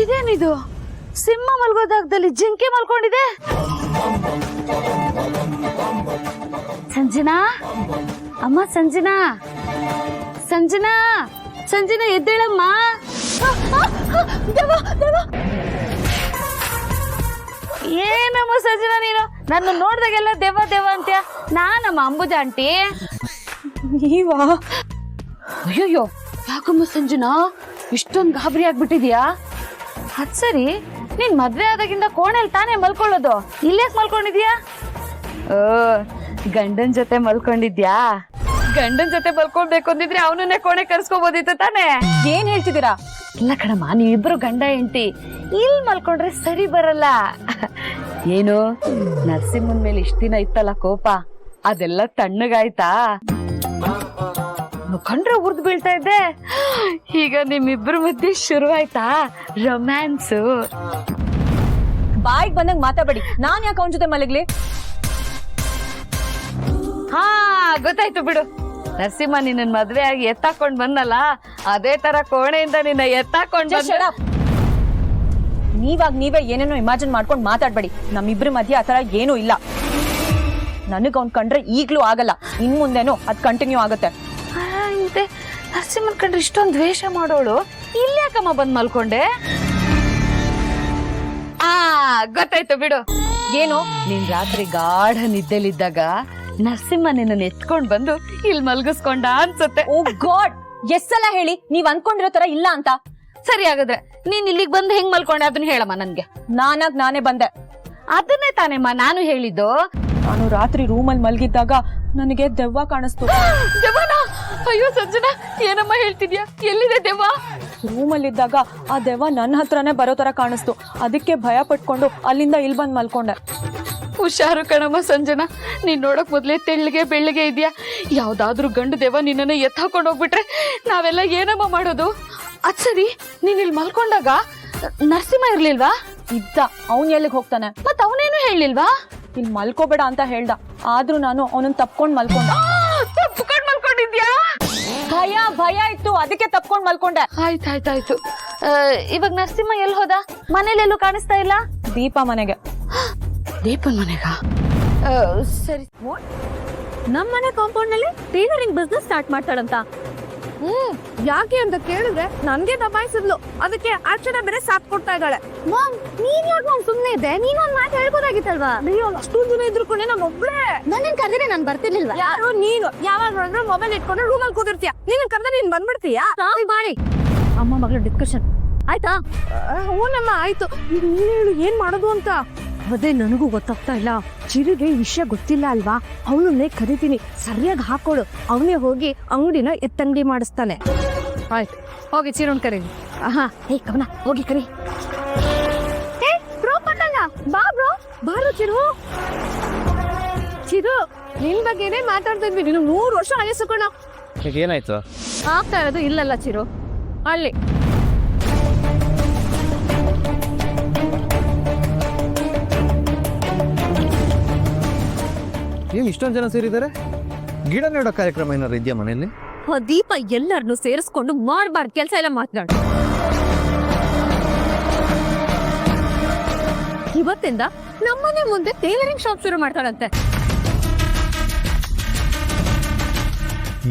ಇದೇನಿದು? ಸಿಂಹ ಮಲ್ಗೋದಾಗದಲ್ಲಿ ಜಿಂಕೆ ಮಲ್ಕೊಂಡಿದೆ. ಸಂಜನಾ, ಅಮ್ಮ ಸಂಜನಾ, ಸಂಜನಾ, ಸಂಜನಾ ಎದ್ದೇಳಮ್ಮ. ಏನಮ್ಮ ಸಂಜನಾ, ನೀನು ನನ್ನ ನೋಡ್ದಾಗೆಲ್ಲ ದೆವ್ವ ದೆವ್ವ ಅಂತ್ಯ. ನಾನಮ್ಮ ಅಂಬುಜ ಆಂಟಿ. ನೀವಾ? ಅಯ್ಯಯ್ಯೋ, ಯಾಕಮ್ಮ ಸಂಜನಾ ಇಷ್ಟೊಂದು ಗಾಬರಿ ಆಗ್ಬಿಟ್ಟಿದ್ಯಾ? ಅದ್ ಸರಿ, ನೀನ್ ಮದ್ವೆ ಆದಾಗಿಂದ ಕೋಣೆಲ್ ತಾನೇ ಮಲ್ಕೊಳ್ಳೋದು, ಇಲ್ಲೇಕ್ ಮಲ್ಕೊಂಡಿದ್ಯಾ? ಓ, ಗಂಡನ್ ಜೊತೆ ಮಲ್ಕೊಂಡಿದ್ಯಾ? ಗಂಡನ್ ಜೊತೆ ಮಲ್ಕೊಳ್ಬೇಕು ಅಂದಿದ್ರೆ ಅವನನ್ನೇ ಕೋಣೆ ಕರ್ಸ್ಕೋಬೋದಿತ್ತು ತಾನೇ. ಏನ್ ಹೇಳ್ತಿದ್ದೀರಾ? ಇಲ್ಲ ಕಣಮ್ಮ, ನೀವಿಬ್ರು ಗಂಡ ಹೆಂಡತಿ ಇಲ್ ಮಲ್ಕೊಂಡ್ರೆ ಸರಿ ಬರಲ್ಲ. ಏನು ನರಸಿಂಹನ್ ಮೇಲೆ ಇಷ್ಟ ದಿನ ಇತ್ತಲ್ಲ ಕೋಪ, ಅದೆಲ್ಲ ತಣ್ಣಗಾಯ್ತಾ? ಕಂಡ್ರೆ ಉರ್ದು ಬೀಳ್ತಾ ಇದ್ದೆ. ಈಗ ನಿಮ್ಮಿಬ್ರ ಮಧ್ಯೆ ಶುರುವಾಯ್ತಾ ರೊಮ್ಯಾನ್ಸು? ಬಾಯಿಗೆ ಬಂದಂಗ್ ಮಾತಾಡ್ಬೇಡಿ. ನಾನ್ ಯಾಕೆ ಅವನ ಜೊತೆ ಮಲಗ್ಲಿ? ಹಾ, ಗೊತ್ತಾಯ್ತು ಬಿಡು. ನರಸಿಂಹ ನಿನ್ನ ಮದ್ವೆ ಆಗಿ ಎತ್ತಾಕೊಂಡ್ ಬಂದಲ್ಲ, ಅದೇ ತರ ಕೋಣೆಯಿಂದ ನಿನ್ನ ಎತ್ತಾಕೊಂಡ್ ನೀವೇ ಏನೇನೋ ಇಮ್ಯಾಜಿನ್ ಮಾಡ್ಕೊಂಡ್ ಮಾತಾಡ್ಬೇಡಿ. ನಮ್ಮಿಬ್ರ ಮಧ್ಯೆ ಆತರ ಏನೂ ಇಲ್ಲ. ನನಗ್ ಅವ್ನ್ ಕಂಡ್ರೆ ಈಗ್ಲೂ ಆಗಲ್ಲ, ಇನ್ ಮುಂದೆನೋ ಅದ್ ಕಂಟಿನ್ಯೂ ಆಗುತ್ತೆ. ನರಸಿಂಹನ್ ಕಂಡ್ರೆ ಇಷ್ಟೊಂದು ದ್ವೇಷ ಮಾಡೋಳು ಇಲ್ಲಿ ಯಾಕಮ್ಮ ಬಂದ್ ಮಲ್ಕೊಂಡೆ? ಗೊತ್ತಾಯ್ತು ಬಿಡು. ಏನು? ನೀನ್ ರಾತ್ರಿ ಗಾಢ ನಿದ್ದೆಲಿದ್ದಾಗ ನರಸಿಂಹ ನಿನ್ನ ಎತ್ಕೊಂಡ್ ಬಂದು ಇಲ್ಲಿ ಮಲ್ಗಿಸ್ಕೊಂಡ ಅನ್ಸುತ್ತೆ. ಓ ಗಾಡ್, ಎಷ್ಟೆಲ್ಲ ಹೇಳಿ ನೀವ್ ಅನ್ಕೊಂಡಿರೋ ತರ ಇಲ್ಲ ಅಂತ. ಸರಿ, ಹಾಗಾದ್ರೆ ನೀನ್ ಇಲ್ಲಿಗೆ ಬಂದು ಹೆಂಗ್ ಮಲ್ಕೊಂಡೆ ಅದನ್ನ ಹೇಳಮ್ಮ ನನ್ಗೆ. ನಾನೇ ಬಂದೆ. ಅದನ್ನೇ ತಾನೇಮ್ಮ ನಾನು ಹೇಳಿದ್ದು. ನಾನು ರಾತ್ರಿ ರೂಮಲ್ಲಿ ಮಲ್ಗಿದ್ದಾಗ ನನಗೆ ದೆವ್ವ ಕಾಣಿಸ್ತು. ದೆವ್ವನ? ಅಯ್ಯೋ ಸಂಜನಾ, ಏನಮ್ಮ ಹೇಳ್ತಿದ್ಯಾ? ಎಲ್ಲಿದೆ ದೆವ್ವ? ರೂಮಲ್ಲಿದ್ದಾಗ ಆ ದೆವ್ವ ನನ್ನ ಹತ್ರನೇ ಬರೋ ತರ ಕಾಣಿಸ್ತು. ಅದಕ್ಕೆ ಭಯ ಪಟ್ಕೊಂಡು ಅಲ್ಲಿಂದ ಇಲ್ಲಿ ಬಂದ್ ಮಲ್ಕೊಂಡೆ. ಹುಷಾರು ಕಣಮ್ಮ ಸಂಜನಾ, ನೀನ್ ನೋಡಕ್ ಮೊದ್ಲೇ ತೆಳ್ಳಗೆ ಬೆಳ್ಳಗೆ ಇದ್ಯಾ. ಯಾವ್ದಾದ್ರೂ ಗಂಡು ದೆವ್ವ ನಿನ್ನನ್ನ ಎತ್ತಾಕೊಂಡ್ ಹೋಗ್ಬಿಟ್ರೆ ನಾವೆಲ್ಲ ಏನಮ್ಮ ಮಾಡೋದು? ಅದ್ ಸರಿ, ನೀನ್ ಇಲ್ಲಿ ಮಲ್ಕೊಂಡಾಗ ನರಸಿಂಹ ಇರ್ಲಿಲ್ವಾ? ಇದ್ದ. ಅವನ್ ಎಲ್ಲಿಗೆ ಹೋಗ್ತಾನೆ? ಮತ್ ಅವನೇನು ಹೇಳಿಲ್ವಾ? ಇಲ್ಲಿ ಮಲ್ಕೋಬೇಡ ಅಂತ ಹೇಳ್ದ. ಆದ್ರೂ ನಾನು ಅವನನ್ನ ತಪ್ಕೊಂಡ್ ಮಲ್ಕೊಂಡ. ತಪ್ಕೊಂಡ್ ಮಲ್ಕೊಂಡಿದ್ಯಾ? ಭಯ ಇತ್ತು, ಅದಕ್ಕೆ ತಪ್ಕೊಂಡ್ ಮಲ್ಕೊಂಡೆ. ಆಯ್ತಾಯ್ತಾಯ್ತು. ಇವಾಗ ನರಸಿಂಹ ಎಲ್ಲಿ ಹೋದ? ಮನೇಲೆಲ್ಲೂ ಕಾಣಿಸ್ತಾ ಇಲ್ಲ. ದೀಪ ಮನೆಗೆ. ದೀಪನ್ ಮನೆಗ? ಸರಿ. ನಮ್ಮನೆ ಕಾಂಪೌಂಡ್ ನಲ್ಲಿ ಟೈಲರಿಂಗ್ ಬಿಸ್ನೆಸ್ ಸ್ಟಾರ್ಟ್ ಮಾಡ್ತಾಳಂತ. ಯಾಕೆ ಅಂತ ಕೇಳಿದ್ರೆ ನನ್ಗೆ ದಬಾಯಿಸಿದ್ಲು. ಅದಕ್ಕೆ ಅರ್ಚನಾ ಬೇರೆ ಸಾಥ್ ಕೊಡ್ತಾ ಇದ್ದಾಳೆ. ಮಾಮ್, ನೀನ್ ಯಾಕೆ ಸುಮ್ನೆ ಇದ್ದೆ? ನೀನ್ ಒಂದ್ ಮಾತು ಹೇಳ್ಬೋದಾಗಿತ್ತಲ್ವಾ? ಅಯ್ಯೋ, ಅಷ್ಟೊಂದು ಜನ ಇದ್ರು ಕೊನೆ ನಾನು ಒಬ್ಳೆ. ನನ್ನ ಕರೆದ್ರೆ ನಾನು ಬರ್ತಿರ್ಲಿಲ್ವಾ? ಯಾರು ನೀನು? ಯಾವಾಗ ನೋಡಿದ್ರೆ ಮೊಬೈಲ್ ಇಟ್ಕೊಂಡು ರೂಮಲ್ಲಿ ಕೂತಿರ್ತೀಯ. ನೀನ್ ಕರೆದ್ರೆ ನೀನ್ ಬಂದ್ಬಿಡ್ತೀಯಾ? ಮಾಡಿ ಅಮ್ಮ ಮಗಳ ಡಿಸ್ಕಷನ್ ಆಯ್ತಾ? ಹೂನಮ್ಮ ಆಯ್ತು. ಈಗ ನೀನ್ ಹೇಳು, ಏನ್ ಮಾಡೋದು ಅಂತ. ಅದೇ ನನಗೂ ಗೊತ್ತಾಗ್ತಾ ಇಲ್ಲ. ಚಿರುಗೆ ಈ ವಿಷಯ ಗೊತ್ತಿಲ್ಲ ಅಲ್ವಾ? ಅವನನ್ನೇ ಕರಿತೀನಿ, ಸರಿಯಾಗಿ ಹಾಕೊಡು. ಅವನೇ ಹೋಗಿ ಅಂಗಡಿನ ಎತ್ತಂಗಡಿ ಮಾಡಿಸ್ತಾನೆ. ಆಯ್ತು, ಹೋಗಿ ಚಿರುನ್ ಕರೀ. ಹೇ ಕವನ, ಹೋಗಿ ಕರಿ. ಬ್ರೋ ಪಟ್ಟಂಗ, ಬಾ ಬ್ರೋ. ಬಾರು ಚಿರು. ಚಿರು, ನಿನ್ ಬಗ್ಗೆನೇ ಮಾತಾಡ್ತಾ ಇದ್ವಿ. ನೀನು 100 ವರ್ಷ ಆಯಸ್ಸು. ಏನಾಯ್ತು? ಆಗ್ತಾ ಇರೋದು ಇಲ್ಲಲ್ಲ ಚಿರು, ಅಲ್ಲಿ. ಏನ್ ಇಷ್ಟೊಂದು ಜನ ಸೇರಿದ್ದಾರೆ? ಗಿಡ ನೆಡೋ ಕಾರ್ಯಕ್ರಮ ಏನಾರು ಇದೆಯಾ ಮನೆಯಲ್ಲಿ? ದೀಪ ಎಲ್ಲರನ್ನು ಸೇರಿಸ್ಕೊಂಡು ಮಾಡಬಾರ್ದು ಕೆಲಸ ಎಲ್ಲ ಮಾತನಾಡ. ಇವತ್ತಿಂದ ನಮ್ಮನೆ ಮುಂದೆ ಟೈಲರಿಂಗ್ ಶಾಪ್ ಶುರು ಮಾಡ್ತಾಳಂತೆ.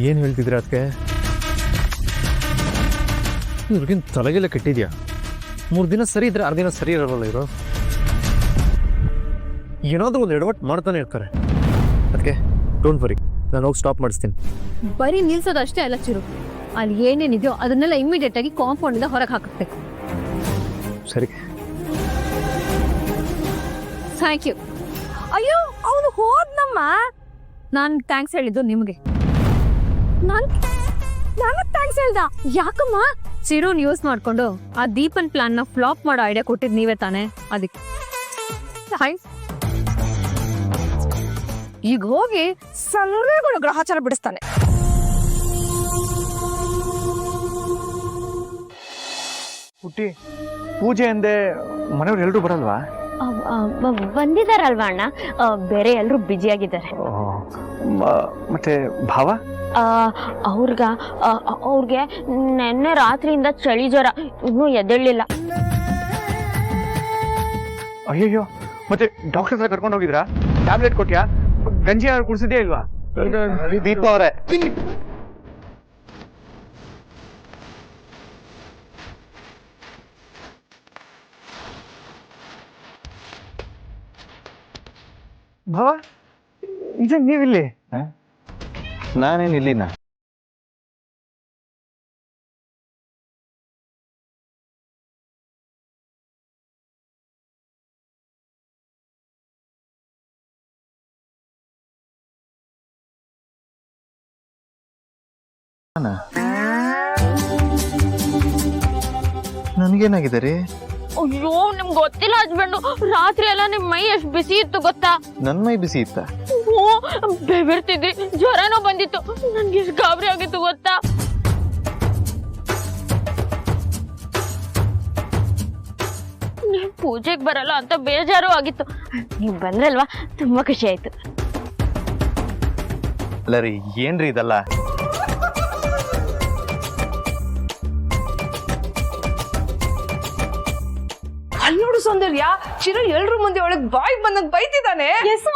ಏನ್ ಹೇಳ್ತಿದ್ರ ಅದಕ್ಕೆ? ಇವ್ರಿಗಿನ್ ತಲೆಗೆಲ್ಲ ಕೆಟ್ಟಿದ್ಯಾ? 3 ದಿನ ಸರಿ ಇದ್ರೆ 6 ದಿನ ಸರಿ ಇರಲ್ಲ. ಇರೋ ಏನಾದ್ರೂ ಒಂದು ಎಡವಟ್ ಮಾಡ್ತಾನೆ ಇರ್ತಾರೆ. ಅದಕ್ಕೆ ಡೋಂಟ್ ವರಿ, ನಾನು ಹೋಗಿ ಸ್ಟಾಪ್ ಮಾಡಿಸ್ತೀನಿ. ಬರೀ ನಿಲ್ಸೋದು ಅಷ್ಟೇ ಅಲ್ಲ ಚಿರು, ಅಲ್ಲಿ ಏನೇನಿದೆಯೋ ಅದನ್ನೆಲ್ಲ ಇಮಿಡಿಯೇಟ್ ಆಗಿ ಕಾಂಪೌಂಡ್ ಇಂದ ಹೊರಗೆ ಹಾಕಬೇಕು. ಸರಿ, ಥ್ಯಾಂಕ್ ಯು. ಅಯ್ಯೋ, ಅವನು ಹೋದ್ನಮ್ಮ. ನಾನು ಥ್ಯಾಂಕ್ಸ್ ಹೇಳಿದ್ದು ನಿಮಗೆ. ನಾನು ಥ್ಯಾಂಕ್ಸ್ ಹೇಳ್ದ? ಯಾಕಮ್ಮ? ಚಿರುನ್ ಯೂಸ್ ಮಾಡ್ಕೊಂಡು ಆ ದೀಪನ್ ಪ್ಲಾನ್ ನ ಫ್ಲಾಪ್ ಮಾಡೋ ಐಡಿಯಾ ಕೊಟ್ಟಿದ್ ನೀವೇ ತಾನೆ, ಅದಕ್ಕೆ ಥ್ಯಾಂಕ್ಸ್. ಈಗ ಹೋಗಿ ಸಲಹೆಗಳು ಗ್ರಹಚಾರ ಬಿಡಿಸ್ತಾನೆ. ಪುಟ್ಟಿ, ಪೂಜೆ ಅಂದೆ ಮನೆಯವ್ರು ಎಲ್ರು ಬರಲ್ವಾ? ಬಂದಿದಾರಲ್ವಾ ಅಣ್ಣ, ಬೇರೆ ಎಲ್ರು ಬ್ಯುಸಿ ಆಗಿದ್ದಾರೆ. ಮತ್ತೆ ಭಾವ? ಅವ್ರಿಗೆ ನೆನ್ನೆ ರಾತ್ರಿಯಿಂದ ಚಳಿ ಜ್ವರ, ಇನ್ನೂ ಎದ್ದೇಳಿಲ್ಲ. ಅಯ್ಯಯ್ಯೋ ಮತ್ತೆ ಡಾಕ್ಟರ್ ಹತ್ರ ಕರ್ಕೊಂಡು ಹೋಗಿದ್ರಾ? ಟ್ಯಾಬ್ಲೆಟ್ ಕೊಟ್ಯಾ? ಗಂಜಿ ಯಾರು ಕುಡಿಸಿದ್ಯಾ ಇಲ್ವಾ? ದೀಪ ಅವರೇ, ಭಾವ ಇದು ನೀವಿಲ್ಲಿ? ನಾನೇನು ಇಲ್ಲಿನ? ನನಗೇನಾಗಿದೆ ರೀ? ಅಯ್ಯೋ ನಿಮ್ಗೆ ಗೊತ್ತಿಲ್ಲ ಹಸ್ಬೆಂಡು, ರಾತ್ರಿ ಎಲ್ಲ ನಿಮ್ ಮೈ ಎಷ್ಟು ಬಿಸಿ ಇತ್ತು ಗೊತ್ತಾ? ನನ್ನ ಮೈ ಬಿಸಿ ಇತ್ತ? ಓ ಬೆವರ್ತಿದ್ರಿ, ಜ್ವರನೂ ಬಂದಿತ್ತು, ನನ್ಗೆ ಎಷ್ಟು ಗಾಬರಿ ಆಗಿತ್ತು ಗೊತ್ತಾ? ನೀವ್ ಪೂಜೆಗೆ ಬರಲ್ಲ ಅಂತ ಬೇಜಾರು ಆಗಿತ್ತು, ನೀವ್ ಬಂದ್ರಲ್ವಾ ತುಂಬಾ ಖುಷಿ ಆಯ್ತು. ಅಲ್ಲ ರೀ, ಏನ್ರಿ ಇದಲ್ಲ? ಅಲ್ಲಿ ನೋಡು ಸೌಂದರ್ಯ, ಚಿರು ಎಲ್ರು ಮುಂದೆ ಒಳಗ್ ಬಾಯ್ ಬಂದಂಗ್ ಬೈತಿದ್ದಾನೆ. ಎಸ್